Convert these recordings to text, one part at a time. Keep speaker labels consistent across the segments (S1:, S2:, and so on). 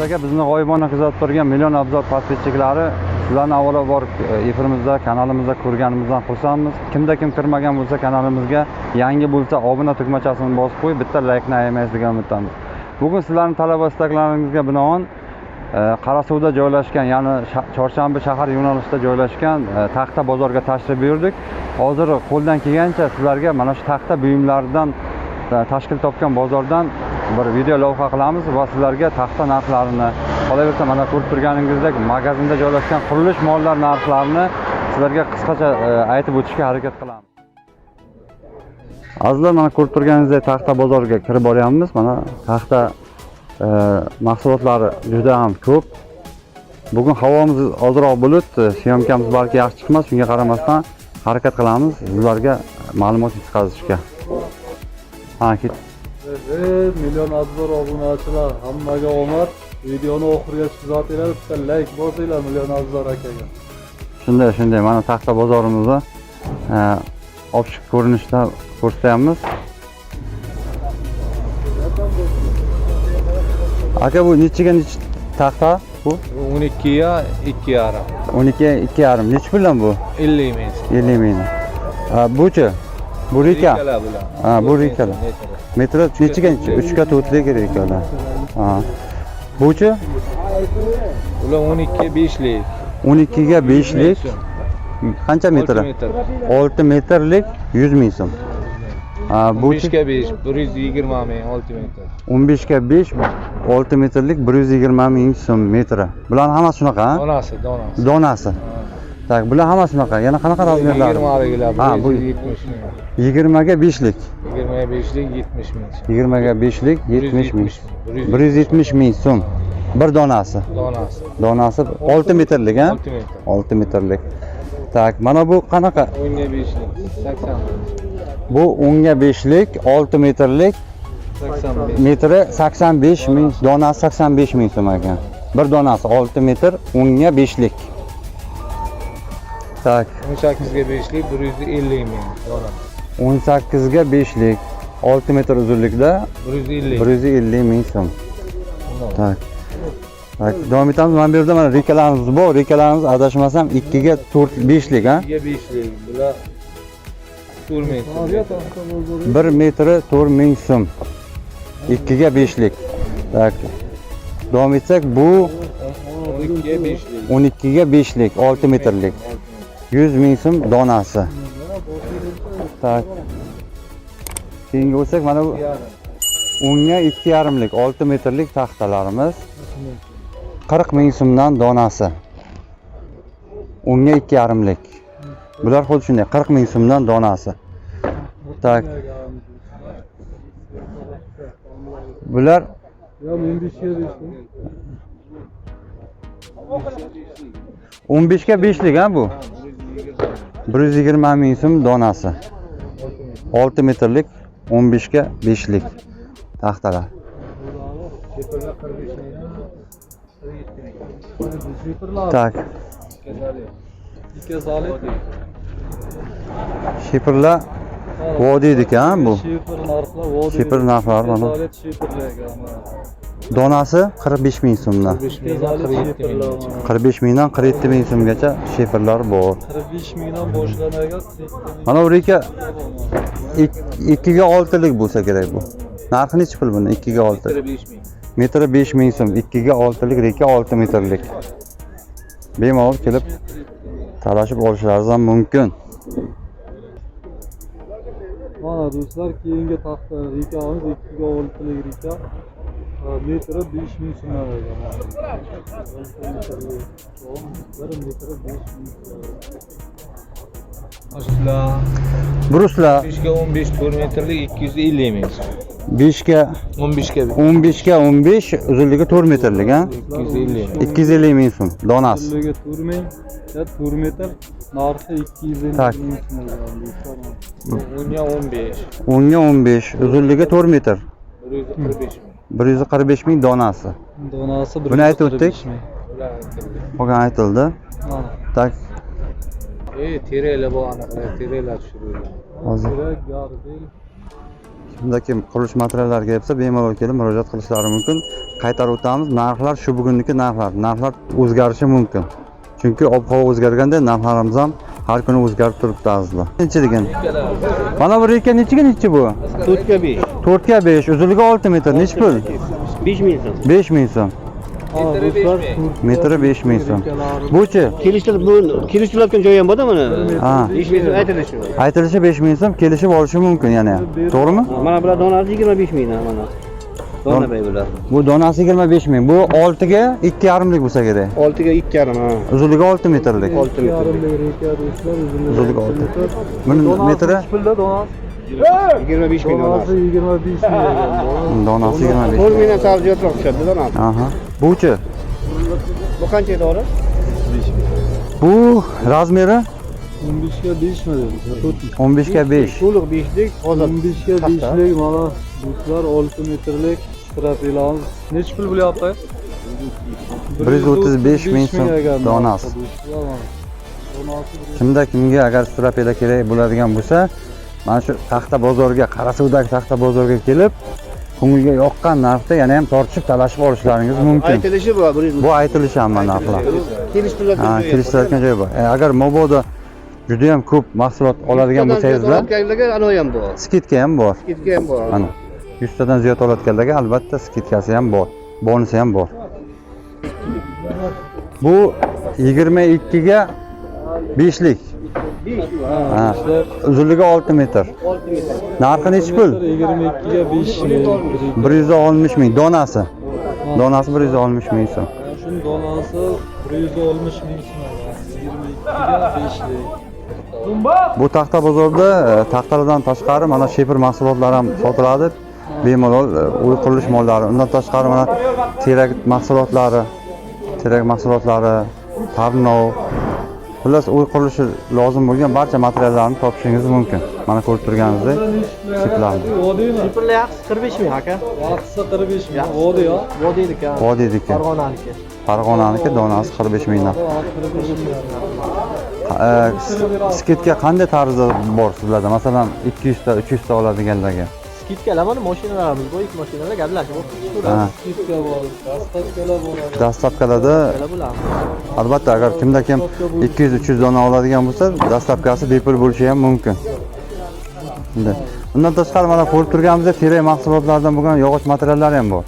S1: aka, bizni g'oyibona kuzatib turgan Million Obzor podpischiklari, sizlarni avvalambor efirimizda, kanalimizda ko'rganimizdan xursandmiz. Kimda kim kirmagan bo'lsa, kanalimizga yangi bo'lsa, obuna tugmachasini bosib qo'yib, bitta laykni ayamaysiz degan umiddamiz. Bugun sizlarning talab va istaklaringizga binoan Qarasuvda joylashgan, ya'ni Chorshanba shahar yo'nalishida joylashgan Taxta bozorga tashrif buyurdik. Hozir qo'ldan kelgancha sizlarga mana shu taxta buyumlaridan tashkil topgan bozordan bir video lavha qilamiz va sizlarga taxta narxlarini, qolaversa mana ko'rib turganingizdek magazinda joylashgan qurilish mollar narxlarini sizlarga qisqacha aytib o'tishga harakat qilamiz. Azizlar, mana ko'rib turganingizdek taxta bozorga kirib boryapmiz. Mana taxta mahsulotlari juda ham ko'p. Bugun havomiz ozroq bulut, syomkamiz balki yaxshi chiqmas, shunga qaramasdan harakat qilamiz sizlarga ma'lumot yetkazishga.
S2: Million Obzor obunachilar, hammaga omad. Videoni oxirigacha kuzatinglar, bitta like bosinglar Million Obzor akaga.
S1: Shunday, mana taxta bozorimizni optik ko'rinishda ko'rsatyapmiz. Aka, bu nechiga taxta bu?
S2: 12 ga 2,5.
S1: 12 2,5. Nechi puldan bu?
S2: 50 ming.
S1: 50 ming. Bu-chi? Bu rika. Bu rikalar. Metri nechiga? 3 ga 4lik rikalar. Bu-chi?
S2: Ular 12 ga 5lik.
S1: 12 ga 5lik. Qancha metr? 6 metrlik 100 ming so'm. Bu
S2: 15 ga 5, 120 ming 6 metr.
S1: 15 ga 5, 6 metrlik 120 ming so'm metri. Bular hammasi shunaqa, ha? Donasi. Tak, bular hammasi shunaqa. Yana qanaqa razmerlar?
S2: 20 ga 70 ming.
S1: 20 ga 5lik.
S2: 20 ga 5lik 70 ming.
S1: 20 ga 5lik 70 ming. 170 ming so'm. Bir donasi. Donasi 6 metrlik, ha? 6 metrlik. Tak, mana bu qanaqa?
S2: 10 ga 5lik 80 ming.
S1: Bu 10 ga 5lik 6 metrlik
S2: 85.
S1: metri 85 ming, donasi 85 ming so'm ekan. Bir donasi 6 metr 10 ga 5lik. Tak.
S2: 18 ga 5lik 150 ming donasi.
S1: 18 ga 5lik 6 metr uzunlikda 150 ming so'm. Tak. Tak, davom etamiz. Mana bu yerda mana rekalarimiz bor. Rekalarimiz adashmasam 2 ga 4 5lik, ha?
S2: 2 ga 5lik. Bular 4 metr.
S1: 1 metri 4 ming so'm. 2 ga 5lik. Tak. Davom etsak, bu
S2: 12 ga 5lik.
S1: 12 ga 5lik 6 metrlik 100 ming so'm donasi. Tak. Keyingi o'tsak, mana bu 10 ga 2,5lik 6 metrlik taxtalarimiz 40 ming so'mdan donasi. 10 ga 2,5lik. Bular xuddi shunday 40 ming so'mdan donasi. Tak. Bular 15 ga 5lik, ha bu? 120 ming so'm donasi. 6 metrlik 15 ga 5lik taxtalar. Tak. Shifrlar vodiydik, ha bu? Shifr narxlari mana. Donasi 45 ming so'mdan. 45 mingdan 47 ming so'mgacha shifrlar bor.
S2: 45 mingdan boshlanagan.
S1: Mana bu reka 2 ga 6lik bo'lsa kerak bu. Narxi nechi pul buni? 2 ga 6. Metri 5 ming so'm. 2 ga 6lik reka 6 metrlik. Bemalol kelib talashib olishlaringiz ham mumkin.
S2: Mana do'stlar, keyingi taxta rekamiz 2 ga 6lik reka. Metri 5 ming so'mdan ekan. 1 metri 5 ming so'm.
S1: Bruslar
S2: 5 ga 15 4 metrlik 250 ming.
S1: 5 ga 15 ga 15 uzunligi 4 metrlik, ha? 250 ming so'm donasi.
S2: Uzunligi 4 ming, 4 metr, narxi 250
S1: Tak.
S2: ming so'm. 10 ga 15.
S1: 10 ga 15 uzunligi 4 metr.
S2: 145 ming.
S1: 145 ming donasi.
S2: Donasi 145 ming.
S1: Buni aytib o'tdik. Qolgan aytildi. Tak.
S2: Terelar bor, aniqlar, terelar tushirilgan.
S1: Hozir kimdaki qurilish materiallari kelsa bemalol kelib murojaat qilishlari mumkin. Qaytarib o'tamiz, narxlar shu bugungi narxlar. Narxlar o'zgarishi mumkin. Chunki ob-havo o'zgarganda narxlarimiz ham har kuni o'zgarib turibdi azizlar. Necha degan? Mana bu reka nechi bu?
S3: 4 ga 5.
S1: 4 ga 5, uzunligi 6 metr. Nechi pul?
S3: 5000 so'm.
S1: 5000 so'm. Metri 5000 so'm. Buchi?
S3: Kelishtirayotgan joyi ham borda mana.
S1: Ha.
S3: 5000 so'm aytilishi.
S1: Aytilishi 5000 so'm, kelishib olishi mumkin yana. To'g'rimi?
S3: Mana bular donasi 25000 ming mana. Dona bay bular.
S1: Bu donasi 25000 ming. Bu 6 ga 2,5lik bo'lsa kerak.
S3: 6 ga 2,5 ha.
S1: Uzunligi 6 metrlik.
S3: 6 metr.
S1: Uzunligi 6. Buni metri
S2: pulda donas.
S3: 25 ming donasi.
S2: 25 ming.
S1: donasi 25.
S3: 4 mingdan sal ziyodroq tushadi donasi.
S1: Aha. Buchi?
S3: Bu qancha dori?
S1: Bu razmeri
S2: 15 ga 5 mi dedi?
S1: 15 ga 5.
S3: To'liq 5lik, hozir
S2: 15 ga 5lik mana buslar 6 metrlik strafelamiz. Necha pul bo'lyapti?
S1: 135 ming so'm donasi. Kimga agar strapela kerak bo'ladigan bo'lsa, mana shu taxta bozorga, Qarasuvdagi taxta bozorga kelib, ko'ngilga yoqqan narxda yana ham tortishib talashib olishlaringiz mumkin.
S3: aytilishi bu.
S1: Bu aytilishi hamma narxlar.
S3: Kelishtirayotgan
S1: Ha,
S3: joyi.
S1: kelishtiradigan joyi bor. Agar mobodo juda ham ko'p mahsulot oladigan bo'lsangizlar,
S3: oladiganlarga anoyi ham bor.
S1: skidka ham bor.
S3: Skidka ham bor.
S1: Mana 100 tadan ziyod olayotganlarga albatta skidkasi ham bor, bonusi ham bor. Bu 22 ga 5lik. Ha, uzunligi 6 metr.
S3: 6 metr.
S1: Narxi nechi pul?
S2: 22 ga 5 ming.
S1: 160 ming donasi. Donasi 160 ming so'm.
S2: Shunun donasi 160 ming so'm. 22 ga 5 lik.
S1: Bu taxta bozorda taxtalardan tashqari mana shepir mahsulotlari ham sotiladi. Bemalol uy qurilish mollari. Undan tashqari mana terak mahsulotlari, tarnov, xullas uy qurilishi lozim bo'lgan barcha materiallarni topishingiz mumkin. Mana ko'rib turganingizdek shiplarni.
S2: Vodiymi?
S3: Shipirlar yaxshisi 45 ming aka.
S2: Yaxshisi 45 ming. Vodiy yo.
S3: Vodiyniki.
S1: Vodiyniki.
S3: Farg'onaniki.
S1: Farg'onaniki donasi 45 mingdan. Skidga qanday tarzda bor sizlarda? Masalan, 200 ta, 300 ta oladiganlarga.
S3: Skidkalar mana mashinalarimiz bor, ikki mashinalar gaplashib
S1: Ha.
S2: Skidka bor, dastavkalar bor.
S1: Dastlabkalarda
S3: bular.
S1: albatta agar kimda kim 200-300 dona oladigan bo'lsa, dastlabkasi bepul bo'lishi ham mumkin. Undan tashqari mana ko'rib turganimizda terak mahsulotlaridan bo'lgan yog'och materiallari ham bor.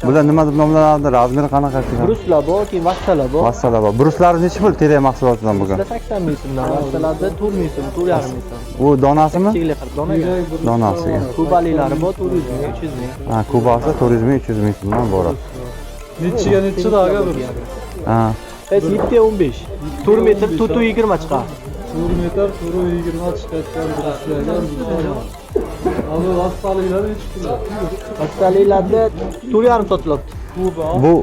S1: Bular nima deb nomlanadi? Razmeri qanaqa?
S3: Bruslar bor, keyin vassalar bor.
S1: Vassalar bor. Bruslari nechi pul terak mahsulotidan bo'lgan?
S3: 80 ming so'mdan, vassalarda 4 ming so'm, 4,5 ming so'm.
S1: U donasimi?
S3: Chigli qilib donaga.
S1: Donasiga.
S3: Kubalilari bor, 400 ming, 300 ming.
S1: Ha, kubasi 400 ming, 300 ming so'mdan boradi.
S2: Nechiga nechi daga bir.
S1: Ha.
S3: Biz 7-15. 4 metr, 420 chiqadi.
S2: 4 metr, 420 chiqayotgan birishlardan Abi vastaliklar nechi pul?
S3: Vastaliklarda 4,5 sotilyapti.
S1: Bu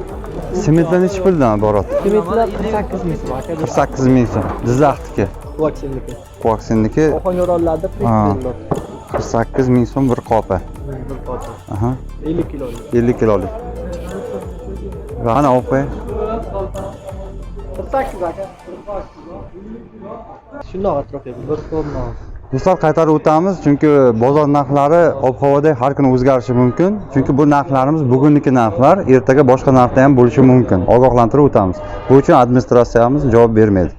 S1: sementlar nechi puldan boradi?
S3: Sementlar 48 ming so'm aka.
S1: 48 ming so'm. Jizzaxniki,
S3: Vaksinniki.
S1: Quvaksinniki
S3: Ohanyorollarda
S1: Ha.
S3: 48
S1: 48 ming so'm bir qopa.
S3: bir qota.
S1: Aha.
S3: 50 kilolik.
S1: 50 kilolik. Va ana o'qi.
S3: 48 aka. Shundoq atrofga
S2: Bir tonna.
S1: Misol qaytarib o'tamiz, chunki bozor narxlari ob-havoda har kuni o'zgarishi mumkin. Chunki bu narxlarimiz bugungi narxlar, ertaga boshqa narxda ham bo'lishi mumkin. Ogohlantirib o'tamiz. Bu uchun administratsiyamiz javob bermaydi.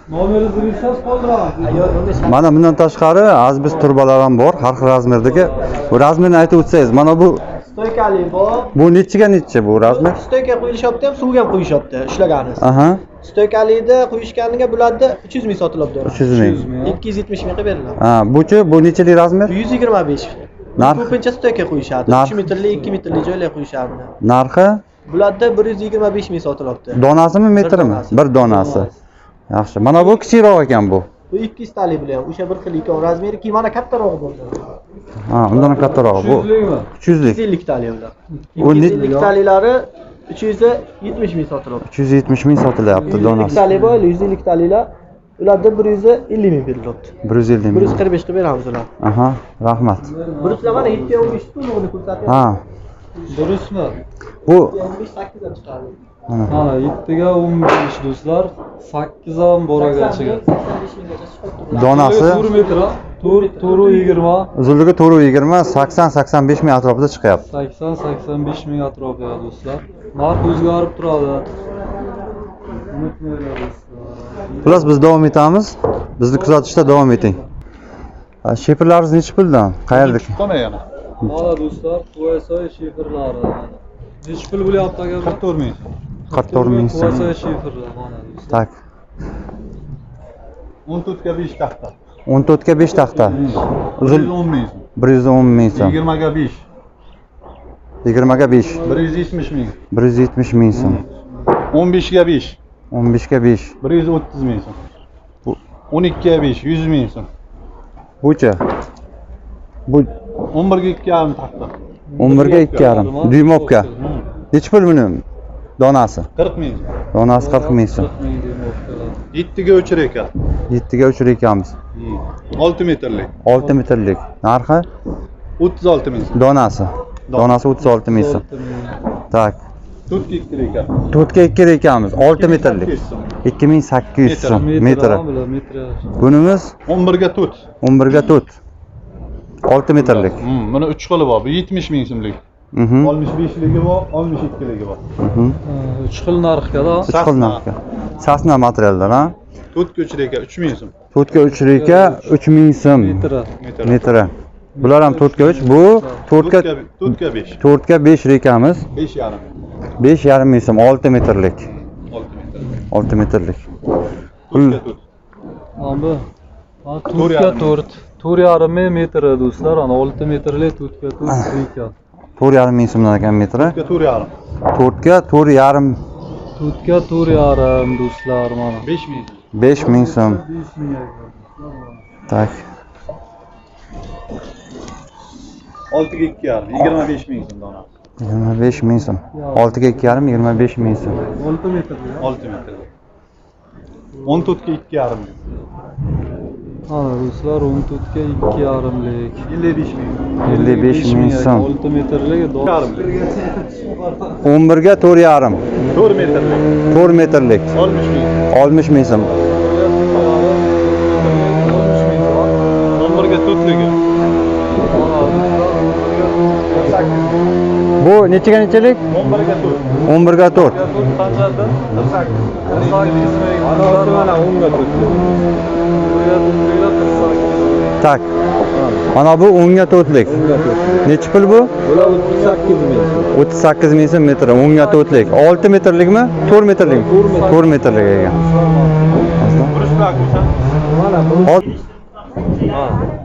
S2: Nomeringizni bilsangiz qoldiramiz.
S1: Mana bundan tashqari azbest turbalar ham bor, har xil razmerdagi. Bu razmerni aytib o'tsangiz, mana bu
S3: Stoykali bor.
S1: bu necha bu razmer?
S3: Stoyka qo'yishyapti ham, suvga ham qo'yishyapti, ishlaganimiz.
S1: Aha.
S3: Stoykalikda qo'yishganiga bularda 300 ming sotilyapti.
S1: 300 ming.
S3: 270 ming qilib beriladi.
S1: Ha, bu nechalik razmer?
S3: 125.
S1: Narx?
S3: Ko'pincha stoyka qo'yishadi.
S1: Narx?
S3: 3 metrli, 2 metrli joylar qo'yishadi.
S1: Narxi
S3: Bularda 125 ming sotilyapti.
S1: donasimi, metrimi? Bir donasi. Yaxshi. Mana bu kichikroq ekan bu.
S3: Bu 200 talik bilan, o'sha bir xil ikon razmeri, keyin mana kattaroq bo'ldi.
S1: Ha, undan ham kattaroq bu.
S2: 100likmi?
S1: 300lik.
S3: 250 talik ular.
S1: O ne-
S3: 250 taliklari 370 ming sotilyapti.
S1: 370 ming sotilyapti
S3: 150
S1: donasi.
S3: talik bor, 150 taliklar ularda 150 ming berilyapti.
S1: 150 ming.
S3: 145 qilib beramiz ular.
S1: Aha, rahmat.
S3: Buruslar mana 7-15 pulni ko'rsatyapti.
S1: Ha,
S2: Durustmi?
S1: bu
S3: 8 dan chiqadi.
S2: Mana 7 ga 15 do'stlar, 8 ham boragachiga.
S1: donasi
S2: 4 metr ha? Turu 20,
S1: Uzunligi 420, 80-85 ming atrofida chiqyapti.
S2: 80-85 ming atrofida do'stlar. Narx o'zgarib turadi. Unutmanglar do'stlar.
S1: Xullas biz davom etamiz. Bizni kuzatishda davom eting. Shepirlaringiz necha puldan? Qayerda?
S4: Qana yana.
S2: Mana do'stlar, QSI shifrlari. Necha pul bo'lyapti aka?
S4: 44 ming.
S1: 44 ming so'm.
S2: QSI shifrlar mana do'stlar.
S1: Tak.
S4: 14 ga 5 taxta.
S1: 14 ga 5 taxta. Uzun
S4: 110 ming.
S1: 110 ming so'm.
S4: 20 ga 5.
S1: 20 ga 5.
S4: 170 ming.
S1: 170 ming so'm.
S4: 15 ga 5.
S1: 15 ga 5.
S4: 130 ming so'm. 12 ga 5, 100 ming so'm.
S1: Bucha. Bu
S4: 11 ga 2,5 taxta.
S1: 11 ga 2,5 dyumovka. Necha pul buni donasi?
S4: 40 ming.
S1: Donasi 40 ming so'm.
S4: 7 ga o'chir ekan.
S1: 7 ga o'chir ekanmiz.
S4: 6 metrlik.
S1: 6 metrlik. Narxi
S4: 36 ming so'm.
S1: donasi. Donasi 36 ming so'm. Tak.
S4: 4 ga 2 ekan.
S1: 4 ga 2 ekanmiz. 6 metrlik. 2800 so'm metri. Bunimiz
S4: 11 ga 4.
S1: 11 ga 4. 6 metrlik.
S4: Buni 3 xili bor. Bu 70 ming so'mlik. 65ligi bor, 62ligi bor.
S2: 3 xil narxga-da.
S1: 3 xil narxga. Sasna materiallar, ha?
S4: 4 ga o'chir ekan, 3 ming so'm.
S1: 4 ga 3 reka 3000 so'm metri. Bular ham 4 ga 3. Bu 4 ga
S4: 5.
S1: 4 ga 5 rekamiz.
S4: 5,5.
S1: 5,5 ming so'm 6 metrlik. 6 metrlik. Pul
S2: 4 ga 4. 4,5 metr do'stlar, ana 6 metrlik 4 ga 4 reka.
S1: 4,5 ming so'mdan ekan metri.
S4: 4,5.
S1: 4 ga 4,5
S2: 4 ga 4,5 do'stlar mana.
S4: 5 ming.
S1: 5 ming so'm.
S2: 5 ming.
S1: Tak.
S4: 6 ga 2,5. 25 ming so'm dona.
S1: 25 ming so'm. 6 ga 2,5 25 ming so'm.
S2: 6 metr.
S4: 6 metr. 14 ga 2,5 ming.
S2: Ana do'stlar 14 ga 2,5lik.
S4: 55 ming.
S1: 55 ming so'm.
S2: 6 metrlik
S1: 11 ga 4,5.
S4: 4 metrlik.
S1: 4 metrlik.
S4: 60 ming.
S1: 60 ming so'm.
S4: 11 ga 4ligi.
S1: Bu nechaga nechalik?
S4: 11 ga 4.
S1: 11 ga 4.
S2: Mana 10 ga 4.
S1: Tak. Mana bu 10 ga 4lik. Necha pul bu?
S2: Bular 38 ming.
S1: 38 ming so'm metri. 10 ga 4lik. 6 metrlikmi? 4 metrlik. 4 metrlik ekan.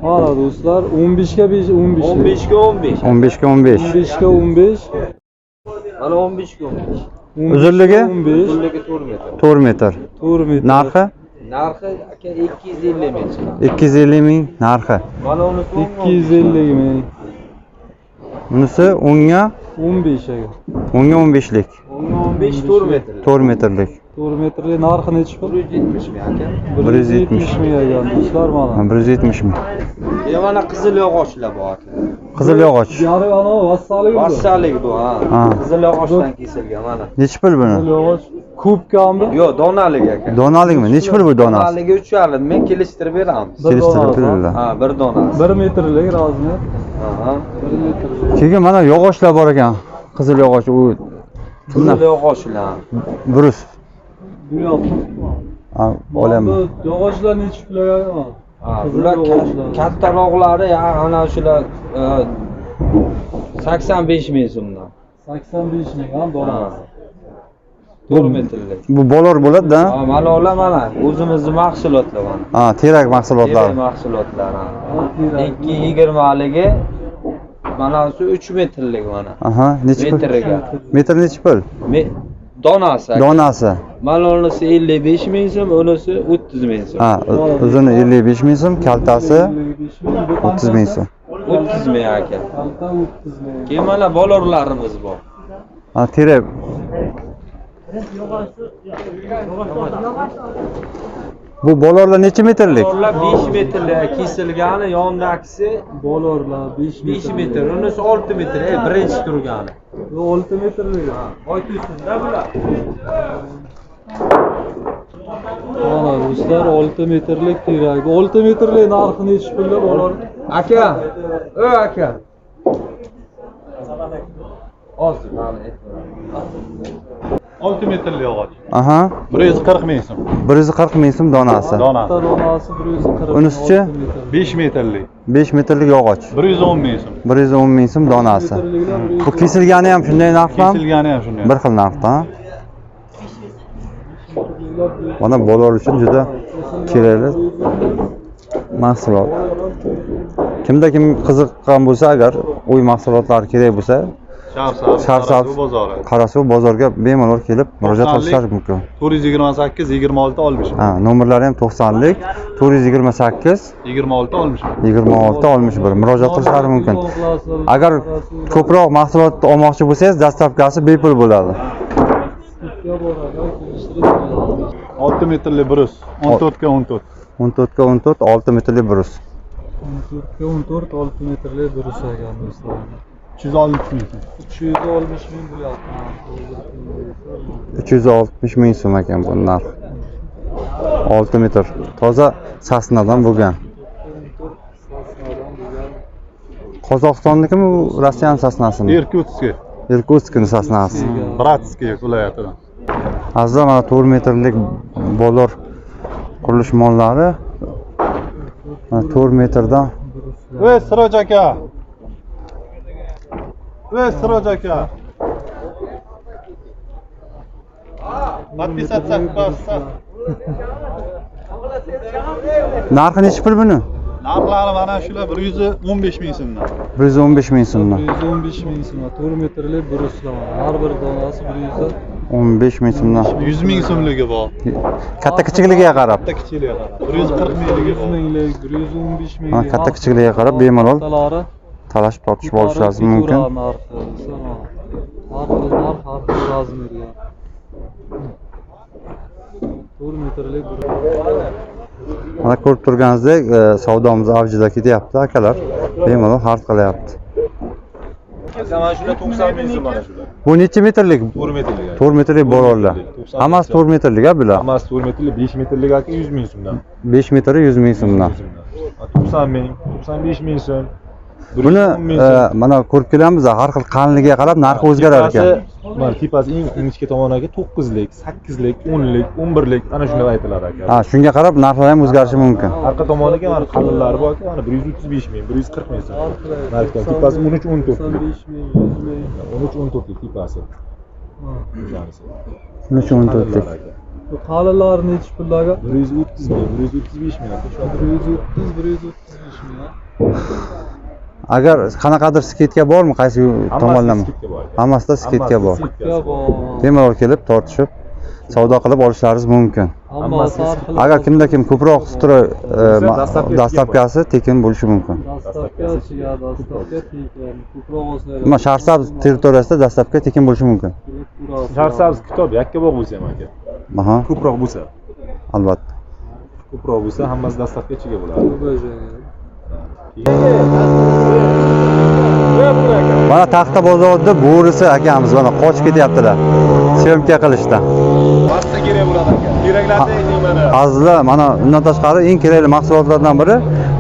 S2: Mana do'stlar 15 ga 5 15.
S3: 15 ga 15.
S1: 15 ga 15.
S2: 15 ga 15.
S3: Mana 15 ga 15.
S1: Uzunligi?
S2: 15.
S3: Uzunligi 4 metr.
S1: 4 metr.
S2: 4 metr.
S1: Narxi
S3: Narxi aka 250 ming.
S1: 250 ming narxi.
S3: Mana unisi
S2: 250 ming.
S1: Bunisi 10 ga
S2: 15 aka.
S1: 10 ga 15lik.
S3: 15 4 metr.
S1: 4 metrlik.
S2: 4 metrlik narxi necha pul?
S3: 170 ming aka.
S2: 170 ming ekan do'stlar mana.
S1: 170 ming.
S3: Mana qizil yog'ochlar bor aka.
S1: Qizil yog'och.
S2: Yari ana vassalik bu.
S3: Vassalik bu ha.
S1: Ha.
S3: Qizil yog'ochdan kesilgan mana.
S1: Necha pul buni?
S2: Qizil yog'och kubkami?
S3: Yo'q, donalik aka.
S1: Donalikmi? Necha pul bu donasi?
S3: Donaligi 3,5 ming kelishtirib beramiz.
S1: Kelishtirib beringlar.
S3: Ha, bir donasi.
S2: 1 metrlik razmer.
S3: Ha.
S2: 1 metrlik.
S1: Keyin mana yog'ochlar bor ekan. Qizil yog'och u
S3: Qizil yog'ochlar.
S1: Brus.
S2: Bu yoq.
S1: Ha, olaman.
S2: Bu yog'ochlar necha pul ekan?
S3: Ha, bular kattaroqlari ana shular 85 ming so'mdan.
S2: 85 ming ham donasi.
S3: 4 metrlik.
S1: Bu bolor bo'ladi-da.
S3: Ha, mana ular mana o'zimizni mahsulotlar mana.
S1: Ha, terak mahsulotlari.
S3: Terak mahsulotlar. 220 ligi mana shu 3 metrlik mana.
S1: Aha, necha pul?
S3: Metriga.
S1: Metr necha pul?
S3: Donasi.
S1: Donasi.
S3: Mana unisi 55 ming so'm, unisi 30 ming so'm.
S1: Ha, uzuni 55 ming so'm, kaltasi 30 ming so'm.
S3: 30 ming aka.
S2: Kalta 30 ming.
S3: Keyin mana bolorlarimiz bor.
S1: Ha, terak. Bu bolorlar necha metrlik?
S3: Bolorlar 5 metrlik kesilgani, yondagisi
S2: Bolorlar 5
S3: 5 metr, unisi 6 metr, birinchi turgani.
S2: Bu 6 metrlik.
S3: Oytuysizda bular.
S2: Mana do'stlar 6 metrlik kerak. 6 metrlik narxi nechi pulga bo'lar?
S3: Aka, aka. Ozdi, mana aytdim.
S4: 6 metrli yog'och.
S1: Aha.
S4: 140 ming so'm.
S1: 140 ming so'm donasi.
S4: Donasi.
S2: Donasi 140.
S1: Unisichi?
S4: 5 metrli.
S1: 5 metrlik yog'och.
S4: 110 ming so'm.
S1: 110 ming so'm donasi. Bu kesilgani ham shunday narxdan?
S4: Kesilgani ham shunday.
S1: Bir xil narxda. Mana bolalar uchun juda kerakli mahsulot. Kimda kim qiziqqan bo'lsa agar uy mahsulotlari kerak bo'lsa, Sharsabz
S4: bozori.
S1: Qarasuv bozorga bemalol kelib murojaat qilishlari mumkin.
S4: 428 26 60.
S1: Ha, nomerlari ham 90lik 428
S4: 26 60.
S1: 26 61 murojaat qilishlari mumkin. Agar ko'proq mahsulot olmoqchi bo'lsangiz, dastavkasi bepul bo'ladi.
S4: 6 metrli brus. 14 ga 14.
S1: 14 ga 14 6 metrli brus.
S2: 14 6 metrli brus ekan do'stlar.
S4: 360 ming so'm.
S2: 360 ming bo'lyapti.
S1: 360 ming so'm ekan bu narx. 6 metr. Toza sasnadan bo'lgan. Qozog'istonnikimi, Rossiya sasnasimi?
S4: Irkutsk.
S1: Irkutskning sasnasi.
S4: Bratskiy viloyatidan.
S1: Azza mana 4 metrlik bozor qurilish mollari 4 metrdan.
S4: Voy Siroj aka. Voy Siroj aka. Подписаться, пожалуйста.
S1: Narxi nechi pul buni?
S4: Narxlari mana shular 115 ming so'mdan.
S1: 115 ming so'mdan.
S2: 115 ming so'm. 4 metrli bruslar. Har bir donasi
S1: 15 ming so'mdan.
S4: 100 ming so'mligi bor.
S1: Katta kichikligiga qarab.
S4: Katta kichikligiga qarab. 140 mingligi
S2: 100
S4: bor.
S2: minglik, 115 ming.
S1: Ha, katta kichikligiga qarab bemalol talashib tortishib olishlari mumkin.
S2: Har xil razmerga. 4 metrlik
S1: Mana ko'rib turganingizdek, savdomiz avjida ketyapti, akalar. Bemalol xarid qilyapti.
S5: Mana shular 90 ming so'm mana shular.
S1: Bu necha metrlik?
S5: 4 metrlik.
S1: 4 metrlik bolalar. Hammasi 4 metrlik a bular.
S5: Hammasi 4 metrlik, 5 metrlik aka 100 ming so'mdan.
S1: 5 metr 100 ming so'mdan.
S5: 90 ming, 95 ming so'm.
S1: Buni mana ko'rib kelamiz, har xil qanligiga qarab narxi o'zgarar ekan.
S5: Mana tipasi eng ingichka tomoniga 9lik, 8lik, 10lik, 11lik ana shunday aytilar aka.
S1: Ha, shunga qarab narxlar ham o'zgarishi mumkin.
S5: Orqa tomoniga mana qalinlari bor aka, mana 135 ming, 140 ming so'm. Narxdan tipasi 13 14 lik.
S2: 15 ming, 100 ming.
S5: 13 14 lik tipasi.
S1: 13 14 lik.
S2: Bu qalinlar nechi pullarga?
S5: 130 ming, 135 ming aka.
S2: 130, 135 ming.
S1: Agar qanaqadir skidka bormi, qaysi tomonlama? Hammasida skidka bor. Bemalol kelib tortishib savdo qilib olishlaringiz mumkin.
S2: Hammasi har xil.
S1: Agar kimda kim ko'proq stroy dastavkasi tekin bo'lishi mumkin.
S2: Dastavkachiga dastavka tekin. Ko'proq olsa.
S1: Mana Sharsabz territoriyasida dastavka tekin bo'lishi mumkin.
S5: Sharsabz kitob yakkabog' bo'lsa ham aka.
S1: Aha,
S5: Ko'proq bo'lsa.
S1: albatta.
S5: Ko'proq bo'lsa hammasi dastavkachiga bo'ladi.
S1: Mana Taxta bozorida bo'risi akamiz mana qochib ketyaptilar. Syomka qilishdan.
S5: Vaqtda kerak bo'ladi aka. Keraklarni ayting mana.
S1: Azizlar, mana undan tashqari eng kerakli mahsulotlardan biri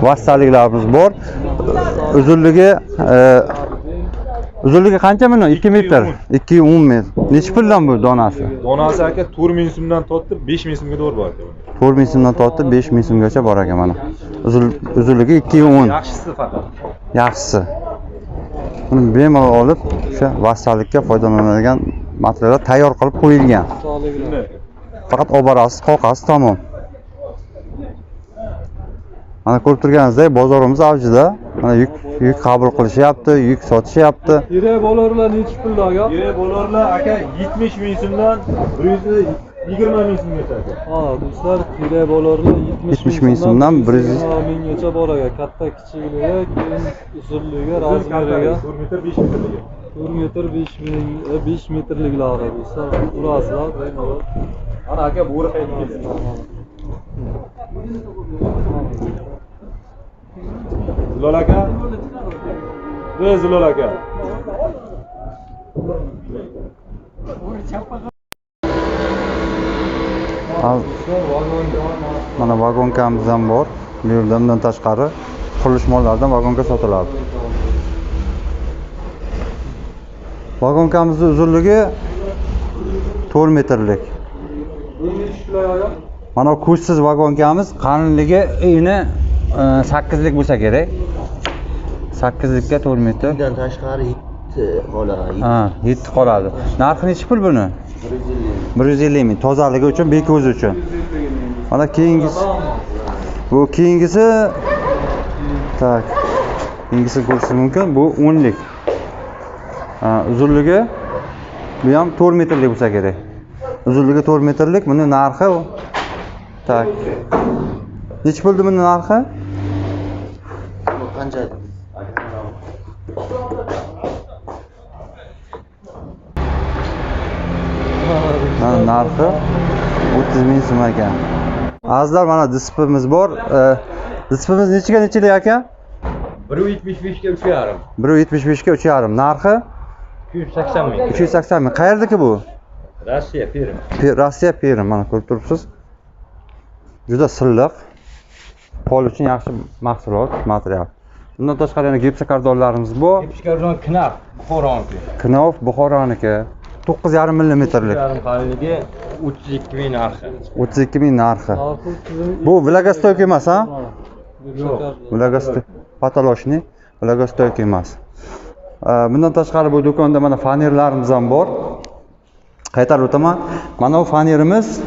S1: vassaliklarimiz bor. Uzunligi qancha buni? 2 metr, 210 metr. Necha puldan bu donasi?
S5: Donasi aka 4 ming so'mdan tortib 5 ming so'mga doğru bor aka.
S1: 4 ming so'mdan tortib 5 ming so'mgacha bor ekan mana. Uzunligi 210.
S5: Yaxshisi faqat.
S1: Yaxshisi. Buni bemalol olib, o'sha vassalikka foydalanadigan materiallar tayyor qilib qo'yilgan. Faqat olib borasiz, qoqasiz, tamom. Mana ko'rib turganingizdek, bozorimiz avjida. Mana yuk qabul qilishyapti, yuk sotishyapti.
S2: Yirik bolalar nechi pullarga?
S5: Yirik bolalar aka 70 ming so'mdan 120 ming so'mgacha aka.
S2: Ha, do'stlar, yirik bolalar
S1: 70 ming so'mdan 120
S2: minggacha bor ekan. Katta kichikligiga, keyin uzunligiga, razmeriga
S5: 4 metr 5 metrligi.
S2: 4 metr 5 metrliklari do'stlar. Urasizlar, bemalol.
S5: Ana aka bo'ri qaytib keldi. Zilol aka. Zilol aka.
S1: Mana vagonkamiz ham bor. Bu yerda undan tashqari qurilish mollaridan vagonka sotiladi. Vagonkamizni uzunligi 4 metrlik. Mana kuchsiz vagonkamiz qalinligi eni 8 lik bo'lsa kerak. 8 likka 4 metr.
S6: Bundan tashqari 7 qoladi.
S1: Ha, 7 qoladi. Narxi necha pul buni? 150 ming. Tozaligi uchun, beko'zi uchun. Mana keyingisi. Bu keyingisi tak. Keyingisini ko'rishingiz mumkin. Bu 10 lik. Uzunligi bu ham 4 metrlik bo'lsa kerak. Uzunligi 4 metrlik. Buni narxi tak. Necha puldi buni narxi?
S6: Qancha?
S1: Narxi 30 ming so'm ekan. Azizlar, mana displimiz bor. Displimiz nechiga nechilik ekan?
S3: 175 ga 3,5.
S1: 175 ga 3,5. Narxi
S3: 280 ming.
S1: 280 ming. Qayerdaki bu?
S3: Rossiya, Perm.
S1: Rossiya Perm, mana ko'rib turibsiz. Juda silliq. Pol uchun yaxshi mahsulot, material. Bundan tashqari yana gipsokardonlarimiz bor.
S3: Gipskardon Knaf, Buxoroniki.
S1: Knov Buxoroniki. 9,5 millimetrlik.
S3: Yarim qalinligi 32 ming narxi.
S1: 32 ming narxi. Bu Vlagostoyka emas, ha? Vlagostoy patoloshniy, Vlagostoyka emas. Bundan tashqari bu do'konda mana fanerlarimiz ham bor. Qaytarib o'taman. Mana bu fanerimiz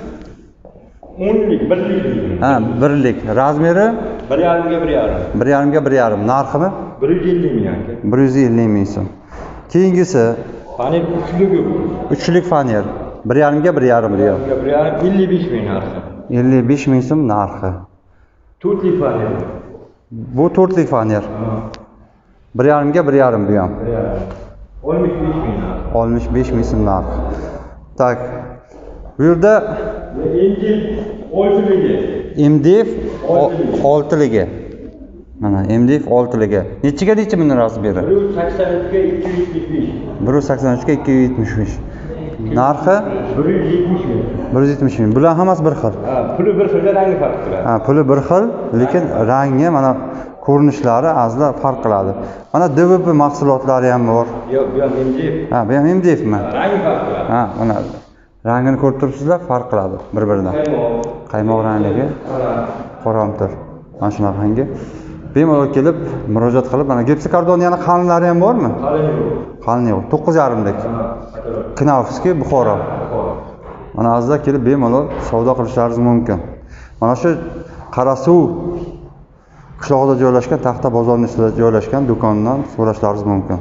S5: 10 lik, 1 lik.
S1: ha, 1 lik. Razmeri
S5: 1,5 ga 1,5.
S1: 1,5 ga 1,5. Narximi?
S5: 150 ming aka.
S1: 150 ming so'm. Keyingisi
S5: Panet uchligi bu.
S1: 3 lik faner. 1,5 ga 1,5 riyol.
S5: 55 ming narxi.
S1: 55 ming so'm narxi.
S5: 4 lik panet.
S1: Bu 4 lik faner. 1,5 ga 1,5 bu ham.
S5: 65 ming narxi.
S1: 65 ming so'm narxi. Tak. Bu yerda
S5: Endi 6 ligi.
S1: MDF 6 ligi. Mana MDF 6 ligi. Nechiga necha buni razmeri?
S5: 183 ga 275.
S1: 183 ga 275. Narxi
S5: 170 ming.
S1: 170 ming. Bular hammasi bir xil.
S5: Ha, puli bir xilda, rangi farq qiladi.
S1: Ha, puli bir xil, lekin rangi mana ko'rinishlari azlar farq qiladi. Mana DVP mahsulotlari ham bor.
S5: Yo'q, bu ham MDF.
S1: Ha, bu ham MDFmi?
S5: Rangi farq qiladi.
S1: Ha, mana rangini ko'rib turibsizlar, farq qiladi bir-biridan. Qaymoq rangligi, qoramtir. Mana shunaqa rangi. Bemalol kelib, murojaat qilib, mana gipsokardon yana qalinlari ham bormi? Qalin yo'q. 9,5 lik. Knavskiy, Buxoro. Mana azizlar kelib bemalol savdo qilishlaringiz mumkin. Mana shu Qarasuv qishlog'ida joylashgan, Taxta bozorining ustida joylashgan do'kondan so'rashlaringiz mumkin.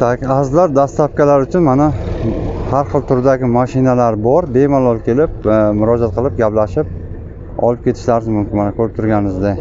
S1: Tak, azizlar, dastavkalar uchun mana har xil turdagi mashinalar bor. Bemalol kelib, murojaat qilib, gaplashib olib ketishlaringiz mumkin. Mana ko'rib turganingizdek.